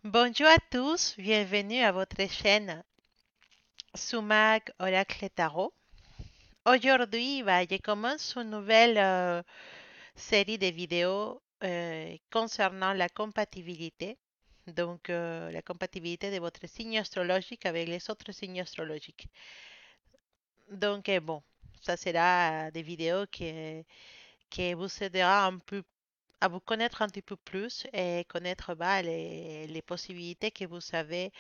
Bonjour à tous, bienvenue à votre chaîne Sumac Oracle Tarot. Aujourd'hui, je commence une nouvelle série de vidéos concernant la compatibilité. Donc, la compatibilité de votre signe astrologique avec les autres signes astrologiques. Donc, bon, ça sera des vidéos qui vous aidera un peu à vous connaître un petit peu plus et connaître les possibilités que vous avez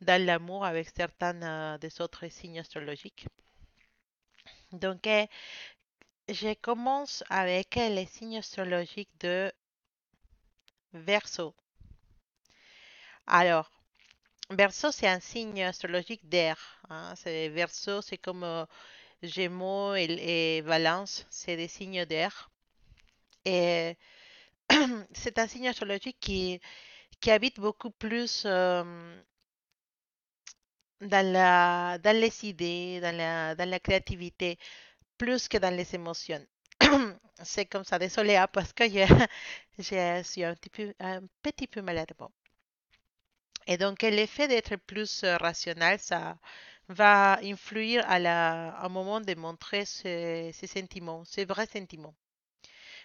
dans l'amour avec certains des autres signes astrologiques. Donc, je commence avec les signes astrologiques de Verseau. Alors, Verseau, c'est un signe astrologique d'air, hein. Verseau, c'est comme Gémeaux et Balance, c'est des signes d'air. Et c'est un signe astrologique qui habite beaucoup plus dans les idées, dans la créativité, plus que dans les émotions. C'est comme ça, désolé, hein, parce que je suis un petit peu malade. Bon. Et donc, l'effet d'être plus rationnel, ça va influer au moment de montrer ses sentiments, ses vrais sentiments,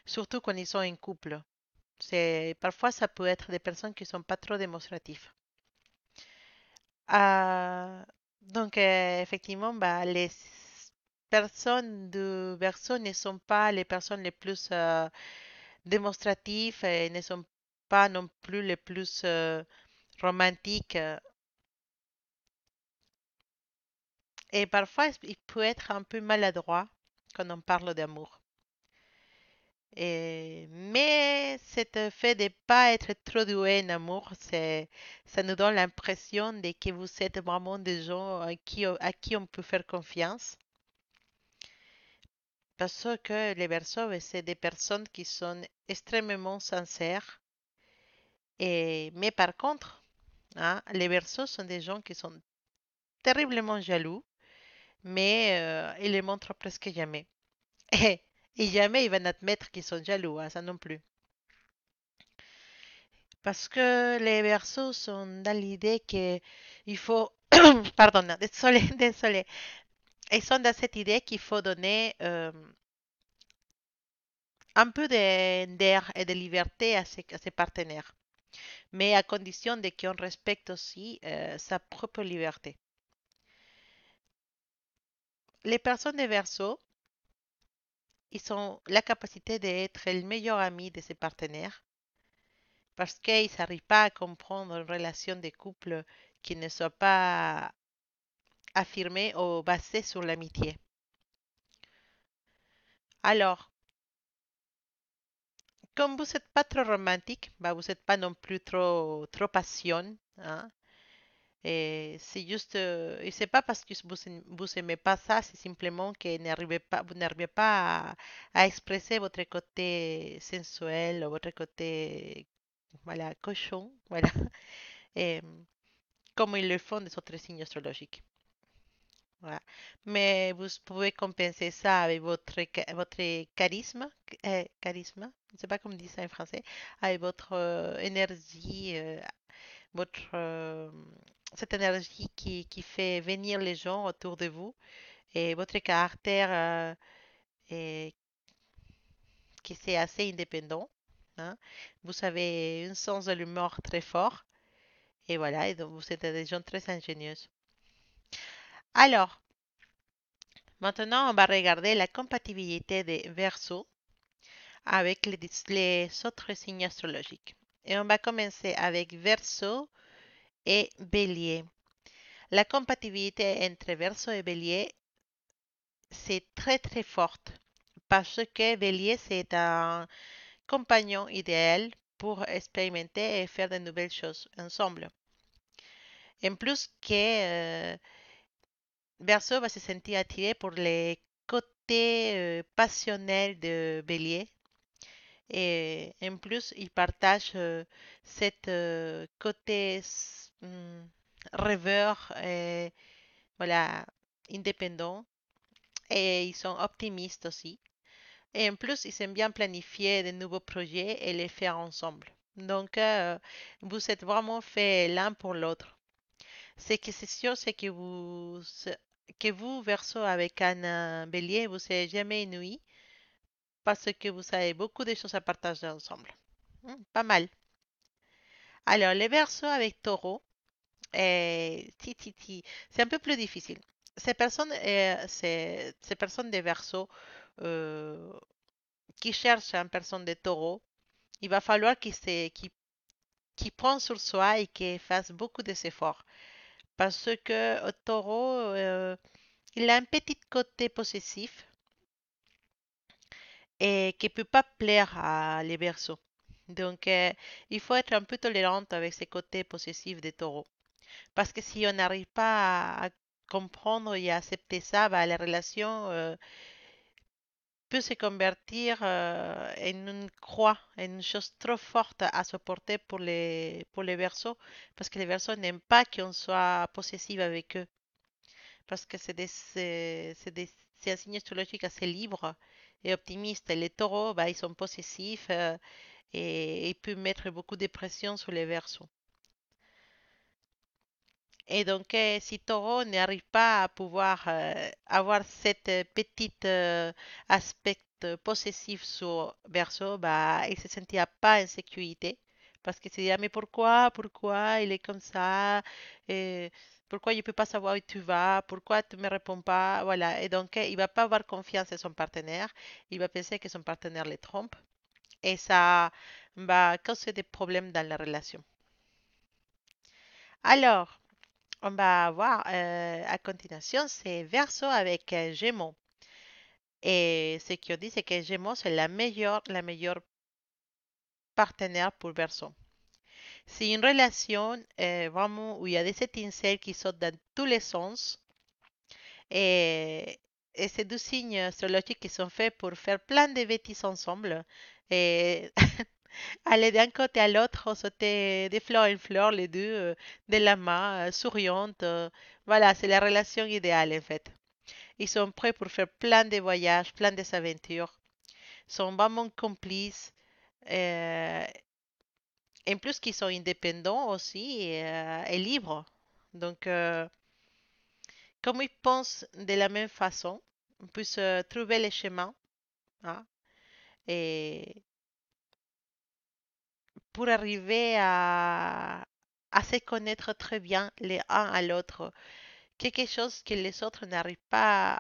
surtout quand ils sont en couple. Parfois, ça peut être des personnes qui ne sont pas trop démonstratives. Ah, donc, effectivement, les personnes de Verseau ne sont pas les personnes les plus démonstratives et ne sont pas non plus les plus romantiques. Et parfois, il peut être un peu maladroit quand on parle d'amour. Mais cet fait de ne pas être trop doué en amour, ça nous donne l'impression de que vous êtes vraiment des gens à qui on peut faire confiance. Parce que les Verseaux, c'est des personnes qui sont extrêmement sincères. Mais par contre, hein, les Verseaux sont des gens qui sont terriblement jaloux, mais ils les montrent presque jamais. Et jamais ils vont admettre qu'ils sont jaloux, hein, ça non plus. Parce que les Verseaux sont dans l'idée que il faut, pardon, désolé, désolé. Ils sont dans cette idée qu'il faut donner un peu d'air et de liberté à ses partenaires, mais à condition de qu'on respecte aussi sa propre liberté. Les personnes de Verseau, ils ont la capacité d'être le meilleur ami de ses partenaires parce qu'ils n'arrivent pas à comprendre une relation de couple qui ne soit pas affirmée ou basée sur l'amitié. Alors, comme vous n'êtes pas trop romantique, vous n'êtes pas non plus trop passion, hein. Et c'est juste, et c'est pas parce que vous aimez pas ça, c'est simplement que vous n'arrivez pas à exprimer votre côté sensuel ou votre côté, voilà, cochon, voilà, et, comme ils le font des autres signes astrologiques. Voilà. Mais vous pouvez compenser ça avec votre charisme, charisme, je ne sais pas comment on dit ça en français, avec votre énergie, votre, cette énergie qui fait venir les gens autour de vous et votre caractère et qui c'est assez indépendant, hein. Vous avez un sens de l'humour très fort et voilà, et donc vous êtes des gens très ingénieux. Alors, maintenant, on va regarder la compatibilité des Verseaux avec les autres signes astrologiques. Et on va commencer avec Verseau et Bélier. La compatibilité entre Verseau et Bélier, c'est très très forte parce que Bélier, c'est un compagnon idéal pour expérimenter et faire de nouvelles choses ensemble. En plus que Verseau va se sentir attiré pour les côtés passionnels de Bélier. Et en plus, ils partagent cet côté rêveur et voilà, indépendant. Et ils sont optimistes aussi. Et en plus, ils aiment bien planifier de nouveaux projets et les faire ensemble. Donc, vous êtes vraiment fait l'un pour l'autre. C'est que c'est sûr, c'est que vous, Verseau, avec un bélier, vous n'êtes jamais ennuyé parce que vous avez beaucoup de choses à partager ensemble. Pas mal. Alors, les Verseaux avec Taureau, c'est un peu plus difficile. Ces personnes des Verseaux euh, qui cherchent une personne de Taureau, il va falloir qu'ils prennent sur soi et qu'ils fassent beaucoup d'efforts. Parce que Taureau, il a un petit côté possessif et qui ne peut pas plaire à les Verseaux. Donc, il faut être un peu tolérante avec ces côtés possessifs des taureaux. Parce que si on n'arrive pas à comprendre et à accepter ça, bah, la relation peut se convertir en une croix, en une chose trop forte à supporter pour les Verseaux. Parce que les Verseaux n'aiment pas qu'on soit possessif avec eux. Parce que c'est un signe astrologique assez libre et optimiste. Et les taureaux, bah, ils sont possessifs et ils peuvent mettre beaucoup de pression sur les Verseaux. Et donc, si Taureau n'arrive pas à pouvoir avoir cette petite aspect possessif sur Verseau, bah, il se sentira pas en sécurité. Parce qu'il se dira, mais pourquoi il est comme ça? Et pourquoi je ne peux pas savoir où tu vas? Pourquoi tu ne me réponds pas? Voilà. Et donc, il va pas avoir confiance en son partenaire. Il va penser que son partenaire le trompe. Et ça va causer des problèmes dans la relation. Alors, on va voir à continuation, c'est Verseau avec Gémeaux. Et ce qu'on dit, c'est que Gémeaux, c'est la meilleure partenaire pour Verseau. C'est une relation vraiment où il y a des étincelles qui sautent dans tous les sens. Et, et c'est deux signes astrologiques qui sont faits pour faire plein de bêtises ensemble. Et aller d'un côté à l'autre, sauter de fleur en fleur, les deux, de la main, souriantes. Voilà, c'est la relation idéale en fait. Ils sont prêts pour faire plein de voyages, plein d'aventures. Ils sont vraiment complices. euh, en plus qu'ils sont indépendants aussi et libres. Donc, comme ils pensent de la même façon, on peut trouver les chemins hein, et pour arriver à se connaître très bien les uns à l'autre. Quelque chose que les autres n'arrivent pas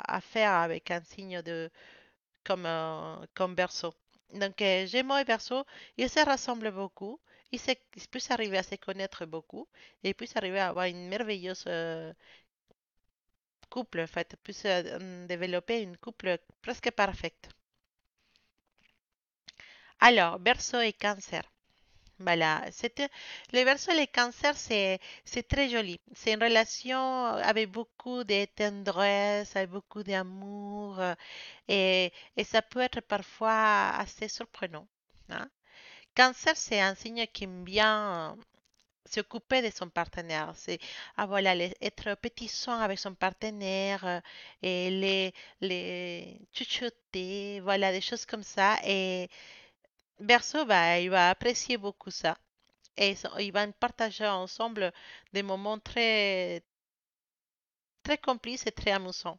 à faire avec un signe comme Verseau. Donc, Gémeaux et Verseau, ils se ressemblent beaucoup. Ils peuvent arriver à se connaître beaucoup et ils peuvent arriver à avoir une merveilleuse couple, en fait. Ils peuvent développer une couple presque parfaite. Alors, Verseau et Cancer. Voilà, le Verseau et le Cancer, c'est très joli. C'est une relation avec beaucoup de tendresse, avec beaucoup d'amour et ça peut être parfois assez surprenant. Hein. Cancer, c'est un signe qui aime bien s'occuper de son partenaire. C'est voilà, être petit soin avec son partenaire et les chuchoter, voilà, des choses comme ça. Et Verseau, bah, il va apprécier beaucoup ça. Et ils vont partager ensemble des moments très, très complices et très amusants.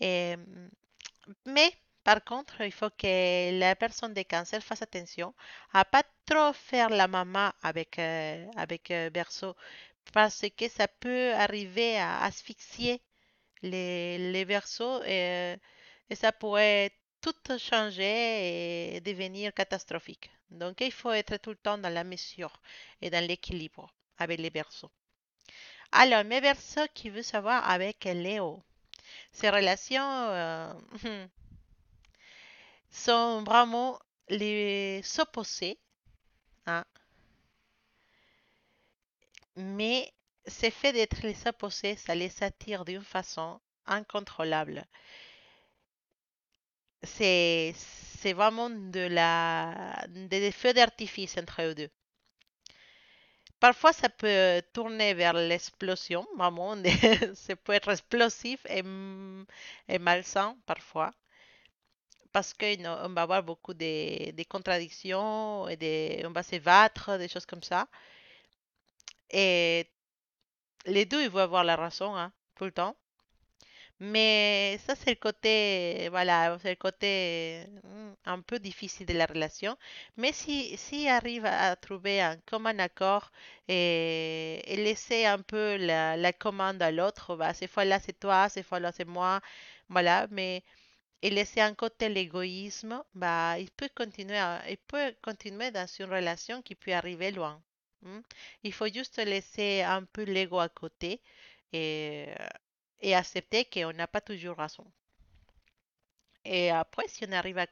Et, mais, par contre, il faut que la personne de cancer fasse attention à pas trop faire la maman avec Verseau parce que ça peut arriver à asphyxier les Verseaux et ça pourrait tout changer et devenir catastrophique. Donc, il faut être tout le temps dans la mesure et dans l'équilibre avec les Verseaux. Alors, mes Verseaux qui veut savoir avec Léo. Ces relations sont vraiment les opposés, hein, mais ce fait d'être les opposés, ça les attire d'une façon incontrôlable. C'est vraiment des feux d'artifice entre eux deux. Parfois, ça peut tourner vers l'explosion, vraiment, ça peut être explosif et malsain parfois. parce qu'on va avoir beaucoup de contradictions et on va se battre, des choses comme ça. Et les deux, ils vont avoir la raison, hein, tout le temps. Mais ça, c'est le côté, voilà, c'est le côté un peu difficile de la relation. Mais si arrive à trouver un commun accord et laisser un peu la commande à l'autre, bah, ces fois-là c'est toi, ces fois-là c'est moi, voilà, mais et laisser un côté l'égoïsme, bah, il peut continuer dans une relation qui peut arriver loin. Hmm. Il faut juste laisser un peu l'ego à côté et, et accepter qu'on n'a pas toujours raison. Et après, si on arrive à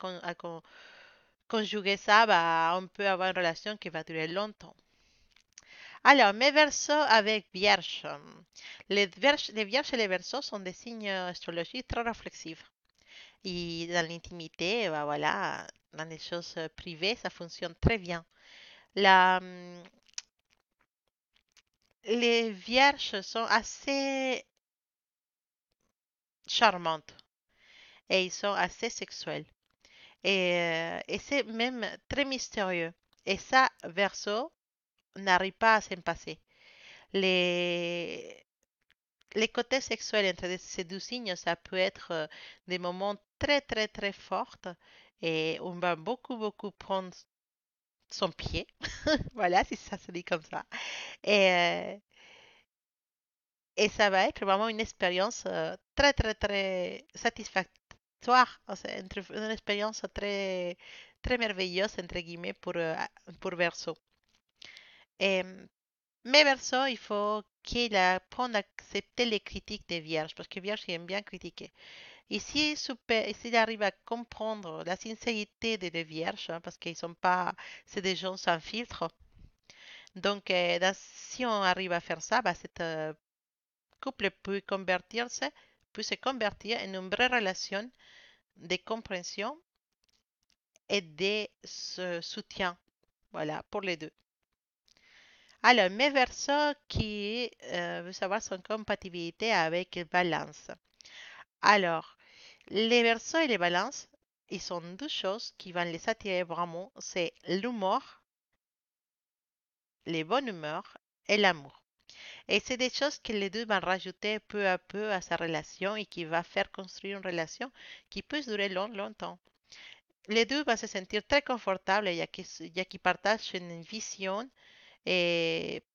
conjuguer ça, bah, on peut avoir une relation qui va durer longtemps. Alors, mes versos avec Vierge. Les Vierges et les Verseaux sont des signes astrologiques très réflexifs. Et dans l'intimité, bah voilà, dans les choses privées, ça fonctionne très bien. La, hum, les vierges sont assez charmantes et ils sont assez sexuels. Et c'est même très mystérieux. Et ça, Verseau n'arrive pas à s'en passer. Les, les côtés sexuels entre ces deux signes, ça peut être des moments très, très, très forts. Et on va beaucoup prendre son pied. Voilà, si ça se dit comme ça. Et, euh, et ça va être vraiment une expérience très, très, très satisfactoire. O sea, une expérience très, très merveilleuse, entre guillemets, pour Verso. Et, mais Verso, il faut qu'il apprenne à accepter les critiques des vierges, parce que Vierge, il aime bien critiquer. Et s'il arrive à comprendre la sincérité des vierges, hein, parce qu'ils sont pas, c'est des gens sans filtre. Donc, si on arrive à faire ça, bah, cette couple peut se convertir en une vraie relation de compréhension et de soutien, voilà, pour les deux. Alors, mes versos qui veut savoir son compatibilité avec balance. Alors, les versos et les balances, ils sont deux choses qui vont les attirer vraiment, c'est l'humour, les bonnes humeurs et l'amour. Et c'est des choses que les deux vont rajouter peu à peu à sa relation et qui va faire construire une relation qui peut durer longtemps. Les deux vont se sentir très confortables ya qu'ils partagent une vision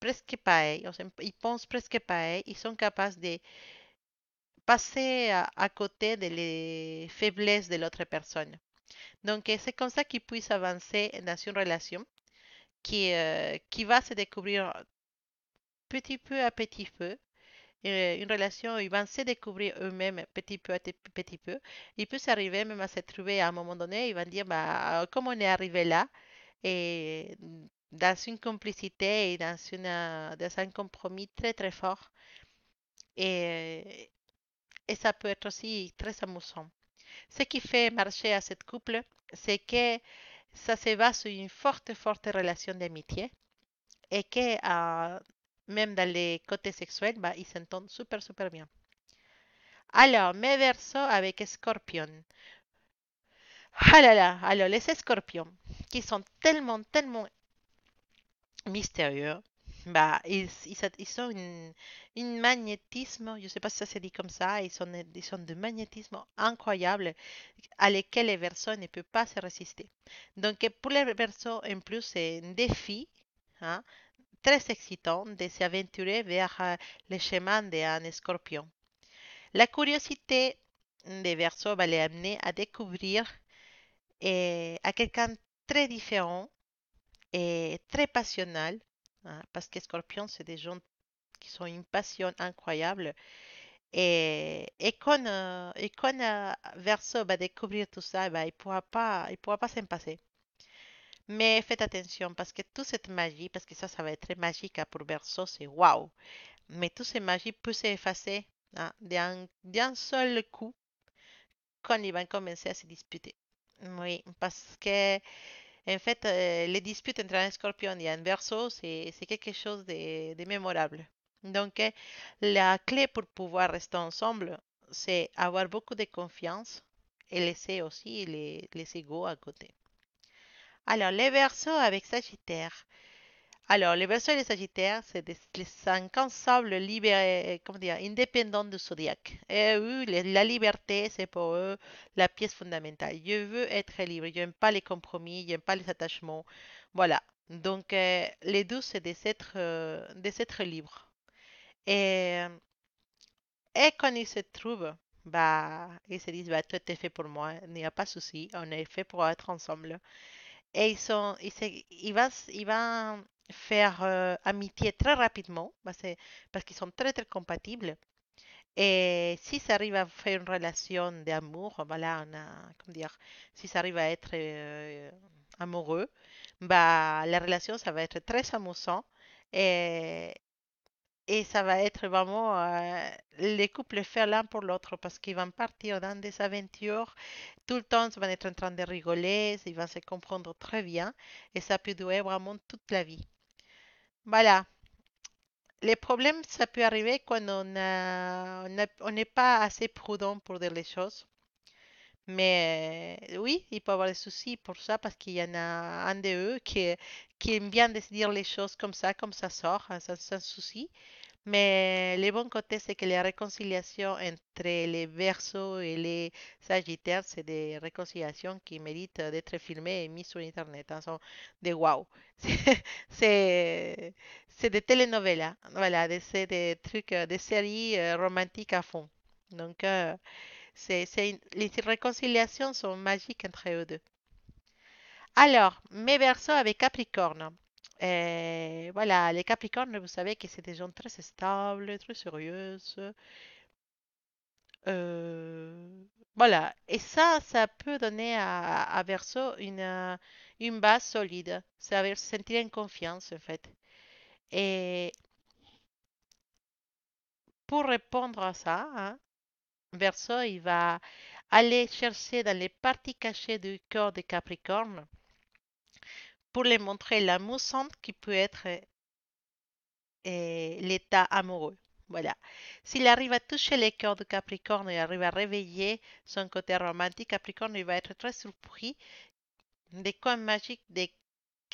presque pareille. O sea, ils pensent presque pareil. Ils sont capables de passer à côté de les faiblesses de l'autre personne. Donc, c'est comme ça qu'ils puissent avancer dans une relation qui va se découvrir petit peu à petit peu une relation, ils vont se découvrir eux-mêmes petit peu. Il peut s'arriver même à se trouver à un moment donné, ils vont dire, bah, comment on est arrivé là? Et dans une complicité et dans un compromis très très fort. Et, et ça peut être aussi très amusant. Ce qui fait marcher à cette couple, c'est que ça se base sur une forte relation d'amitié et que même dans les côtés sexuels, bah, ils s'entendent super bien. Alors, mes versos avec Scorpion. Ah là là, alors les Scorpions, qui sont tellement mystérieux, bah, ils ont une magnétisme, je ne sais pas si ça se dit comme ça, ils ont de magnétisme incroyable à lequel les versos ne peuvent pas se résister. Donc, pour les versos, en plus, c'est un défi, hein, très excitant de s'aventurer vers le chemin d'un scorpion. La curiosité des versos va les amener à découvrir à quelqu'un très différent et très passionnel, hein, parce que Scorpion, c'est des gens qui ont une passion incroyable. Et quand Verseau va découvrir tout ça, bah, il pourra pas s'en passer. Mais faites attention parce que toute cette magie, parce que ça va être très magique hein, pour Verseau, c'est waouh. Mais toute cette magie peut s'effacer hein, d'un seul coup quand ils vont commencer à se disputer. Oui, parce que en fait, les disputes entre un scorpion et un verso, c'est quelque chose de mémorable. Donc, la clé pour pouvoir rester ensemble, c'est avoir beaucoup de confiance et laisser aussi les égaux à côté. Alors, les Verseaux avec Sagittaire. Alors, les Verseaux et les Sagittaires, c'est les cinq ensembles libérés, comment dire, indépendants du zodiaque. Et eux, la liberté, c'est pour eux la pièce fondamentale. Je veux être libre. Je n'aime pas les compromis, je n'aime pas les attachements. Voilà. Donc, les deux, c'est des êtres libres. Et, et quand ils se trouvent, bah, ils se disent, bah, tout est fait pour moi, il n'y a pas de souci, on est fait pour être ensemble. Et il va faire amitié très rapidement, parce qu'ils sont très très compatibles. Et si ça arrive à faire une relation d'amour, voilà, comment dire, si ça arrive à être amoureux, bah, la relation, ça va être très amusant. Et, et ça va être vraiment les couples faire l'un pour l'autre parce qu'ils vont partir dans des aventures. Tout le temps, ils vont être en train de rigoler, ils vont se comprendre très bien et ça peut durer vraiment toute la vie. Voilà. Les problèmes, ça peut arriver quand on n'est pas assez prudent pour dire les choses. Mais oui, il peut y avoir des soucis pour ça parce qu'il y en a un de eux qui aime bien de se dire les choses comme ça sort, hein, sans souci. Mais le bon côté, c'est que les réconciliations entre les Verseaux et les Sagittaires, c'est des réconciliations qui méritent d'être filmées et mises sur Internet, hein, sont des wow. C'est c'est des telenovelas, voilà, c'est des trucs, des séries romantiques à fond. Donc, les réconciliations sont magiques entre eux deux. Alors, mes Verseaux avec Capricorne. Voilà, les Capricornes, vous savez que c'est des gens très stables, très sérieux. Voilà, et ça peut donner à Verseau une base solide. Ça va se sentir en confiance, en fait. Et pour répondre à ça, hein, Verseau, il va aller chercher dans les parties cachées du cœur de Capricorne pour les montrer la moussante qui peut être l'état amoureux. Voilà. S'il arrive à toucher les cœurs de Capricorne et arrive à réveiller son côté romantique, Capricorne il va être très surpris des coins magiques,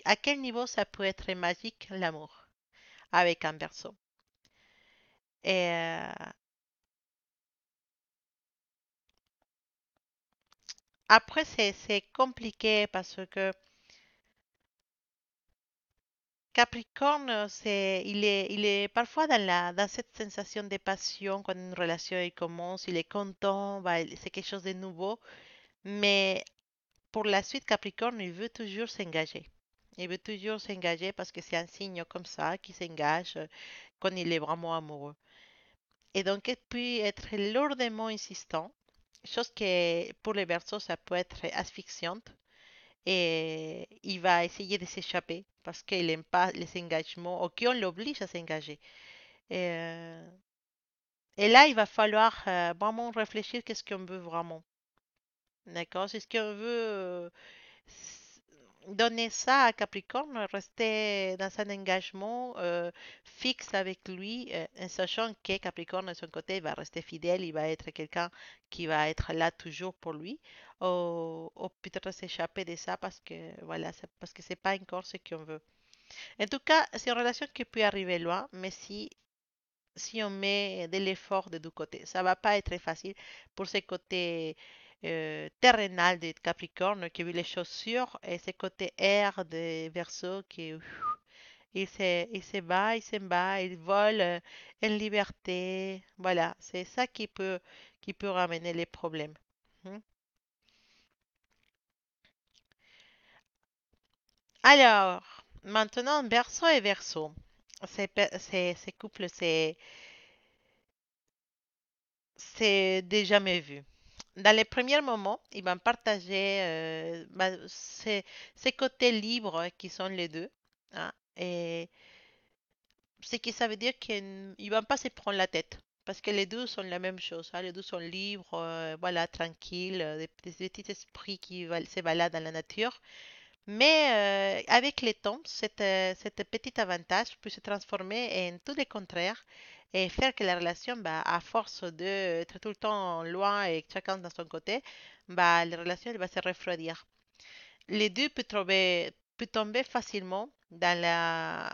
à quel niveau ça peut être magique l'amour avec un Verseau. Et après, c'est compliqué parce que Capricorne, il est parfois dans cette sensation de passion quand une relation elle commence, il est content, c'est quelque chose de nouveau, mais pour la suite, Capricorne, il veut toujours s'engager. Il veut toujours s'engager parce que c'est un signe comme ça qui s'engage quand il est vraiment amoureux. Et donc, il peut être lourdement insistant, chose que pour les Verseaux, ça peut être asphyxiante. Et il va essayer de s'échapper parce qu'il n'aime pas les engagements ou qu'on l'oblige à s'engager. Euh, et là, il va falloir vraiment réfléchir qu'est-ce qu'on veut vraiment. D'accord? C'est ce qu'on veut s- donner ça à Capricorne, rester dans un engagement fixe avec lui, en sachant que Capricorne, de son côté, il va rester fidèle, il va être quelqu'un qui va être là toujours pour lui, ou peut-être s'échapper de ça parce que, voilà, parce que c'est pas encore ce qu'on veut. En tout cas, c'est une relation qui peut arriver loin, mais si on met de l'effort de deux côtés. Ça va pas être facile pour ce côté terrénal de Capricorne qui vit les chaussures et ce côté air de Verseau qui il se bat, il s'en bat, il vole en liberté. Voilà, c'est ça qui peut ramener les problèmes. Mhm. Alors, maintenant, Verseau et Verseau. Ces couples, c'est déjà jamais vu. Dans les premiers moments, ils vont partager ces côtés libres qui sont les deux, hein, et ce qui ça veut dire qu'ils ne vont pas se prendre la tête. Parce que les deux sont la même chose, hein, les deux sont libres, voilà, tranquilles, des petits esprits qui se baladent dans la nature. Mais avec le temps, cette petit avantage peut se transformer en tout le contraire et faire que la relation, bah, à force d'être tout le temps loin et chacun dans son côté, bah, la relation elle va se refroidir. Les deux peuvent tomber facilement dans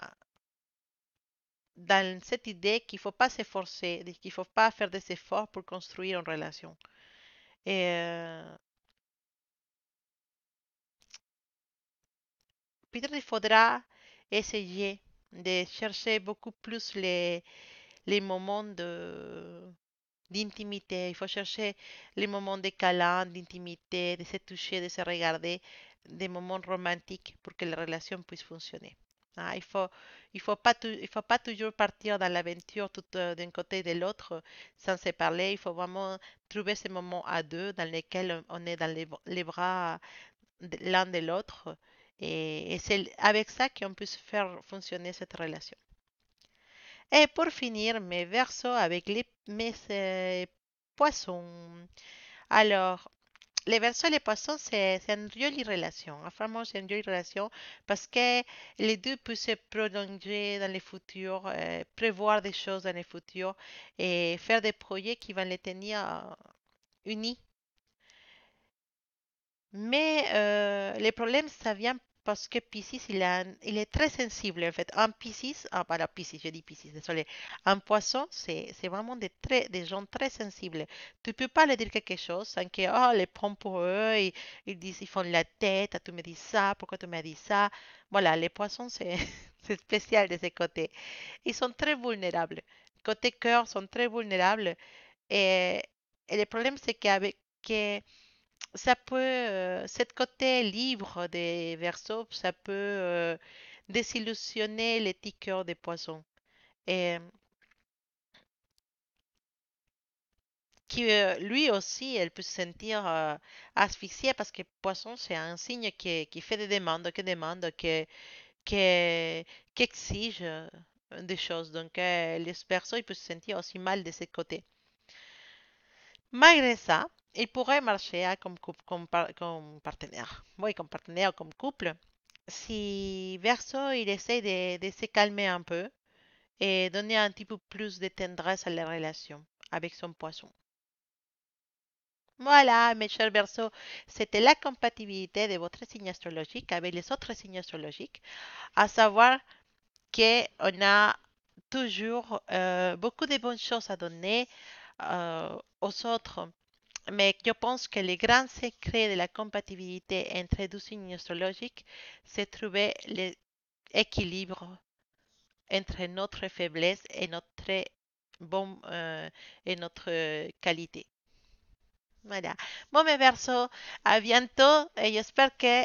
cette idée qu'il ne faut pas s'efforcer, qu'il ne faut pas faire des efforts pour construire une relation. Et peut-être il faudra essayer de chercher beaucoup plus les moments d'intimité. Il faut chercher les moments de câlin, d'intimité, de se toucher, de se regarder, des moments romantiques pour que la relation puisse fonctionner. Ah, il faut pas toujours partir dans l'aventure tout d'un côté et de l'autre sans se parler. Il faut vraiment trouver ces moments à deux dans lesquels on est dans les bras l'un de l'autre. Et c'est avec ça qu'on peut faire fonctionner cette relation. Et pour finir, mes versos avec mes poissons. Alors, les versos et les poissons, c'est une jolie relation. Hein. Vraiment, c'est une jolie relation parce que les deux peuvent se prolonger dans le futur, prévoir des choses dans le futur et faire des projets qui vont les tenir unis. Mais les problèmes, ça vient parce que Piscis, il est très sensible en fait. Un Piscis, ah pas la Piscis, je dis Piscis, désolé. Un poisson, c'est vraiment des gens très sensibles. Tu peux pas leur dire quelque chose sans que, oh, les prend pour eux, ils disent, ils font la tête, ah, tu me dis ça, pourquoi tu me dis ça. Voilà, les poissons, c'est c'est spécial de ce côté. Ils sont très vulnérables. Côté cœur, sont très vulnérables. Et, et le problème, c'est qu'avec que ça peut, cette côté libre des versos, ça peut désillusionner les tiqueurs des poissons. Et qui, lui aussi, elle peut se sentir asphyxiée parce que poisson, c'est un signe qui fait des demandes, qui demande, qui, qui exige des choses. Donc, les versos, ils peuvent se sentir aussi mal de ce côté. Malgré ça, il pourrait marcher hein, comme partenaire. Oui, comme partenaire, comme couple. Si Verso, il essaie de se calmer un peu et donner un petit peu plus de tendresse à la relation avec son poisson. Voilà, mes chers Verseaux, c'était la compatibilité de votre signe astrologique avec les autres signes astrologiques, à savoir qu'on a toujours beaucoup de bonnes choses à donner aux autres. Mais je pense que le grand secret de la compatibilité entre deux signes astrologiques, c'est trouver l'équilibre entre notre faiblesse et notre bon et notre qualité. Voilà. Bon, mes versos, à bientôt et j'espère que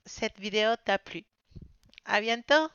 cette vidéo t'a plu. À bientôt.